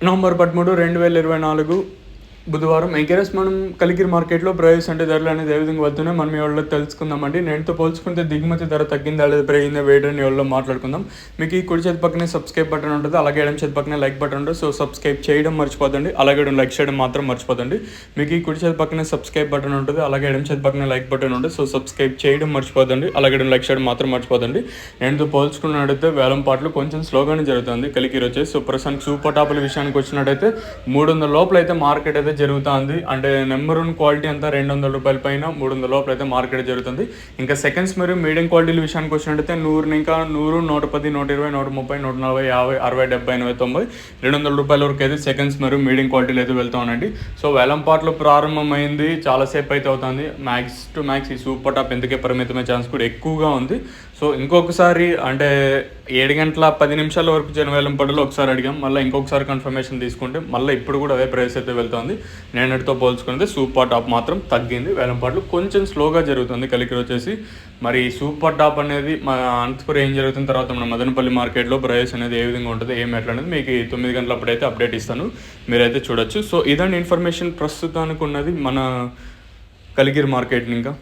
November 13, 2024 బుధవారం ఎగరెస్ మనం కలికిరి మార్కెట్లో ప్రైస్ అంటే ధరలు అనేది ఏ విధంగా వెళ్తున్నాయి మనం ఎవరిలో తెలుసుకుందామండి. నేటితో పోల్చుకుంటే దిగుమతి ధర తగ్గిందా లేదా పెరిగిందా వేయడం ఎవరిలో మాట్లాడుకుందాం. మీకు ఈ కుడి చేతి పక్కనే సబ్స్క్రైబ్ బటన్ ఉంటుంది, అలాగే ఎడమ చేతి పక్కనే లైక్ బటన్ ఉంటుంది. సో సబ్స్క్రైబ్ చేయడం మర్చిపోదండి, అలాగే లైక్ చేయడం మాత్రం మర్చిపోదండి. మీకు ఈ కుడి చేతి పక్కనే సబ్స్క్రైబ్ బటన్ ఉంటుంది, అలాగే ఎడమ చేతి పక్కనే లైక్ బటన్ ఉంటుంది. సో సబ్స్క్రైబ్ చేయడం మర్చిపోదండి, అలాగే లైక్ చేయడం మాత్రం మర్చిపోదండి. నేటితో పోల్చుకున్నట్టయితే వేలం పాటలు కొంచెం స్లోగానే జరుగుతుంది కలికిరి వచ్చేసి. సో ప్రస్తుతానికి సూపర్ టాపుల విషయానికి వచ్చినట్టయితే 300 లోపల అయితే మార్కెట్ అయితే జరుగుతుంది. అంటే నెంబర్ 1 క్వాలిటీ అంతా 200 రూపాయల పైన 300 లోపల అయితే మార్కెట్ జరుగుతుంది. ఇంకా సెకండ్స్ మరియు మీడియం క్వాలిటీల విషయానికి వచ్చినట్టయితే 100, ఇంకా 100, 110, 120, 130, 140, 50, 60, 70, 80, 90, 200 రూపాయల వరకు అయితే సెకండ్స్ మరియు మీడియం క్వాలిటీలు అయితే వెళ్తూ ఉన్నాయండి. సో వేలం పాటలు ప్రారంభమైంది, చాలాసేపు అయితే అవుతుంది. మ్యాక్స్ టు మ్యాక్స్ ఈ సూపర్ టాప్ ఎందుకే పరిమితమైన ఛాన్స్ కూడా ఎక్కువగా ఉంది. సో ఇంకొకసారి అంటే 7 గంటల 10 నిమిషాల వరకు వేలం పాటలు ఒకసారి అడిగాం, మళ్ళీ ఇంకొకసారి కన్ఫర్మేషన్ తీసుకుంటే మళ్ళీ ఇప్పుడు కూడా అదే ప్రైస్ అయితే వెళ్తుంది. నేనటితో పోల్చుకుంటే సూపర్ టాప్ మాత్రం తగ్గింది. వేలం పాటలు కొంచెం స్లోగా జరుగుతుంది కలికిరి వచ్చేసి. మరి సూపర్ టాప్ అనేది మా అనంతపురం ఏం జరుగుతున్న తర్వాత మన మదనపల్లి మార్కెట్లో ప్రైస్ అనేది ఏ విధంగా ఉంటుంది ఏం ఎట్లా అనేది మీకు 9 గంటల అప్పుడైతే అప్డేట్ ఇస్తాను, మీరైతే చూడొచ్చు. సో ఇదండి ఇన్ఫర్మేషన్ ప్రస్తుతానికి ఉన్నది మన కలికిరి మార్కెట్. ఇంకా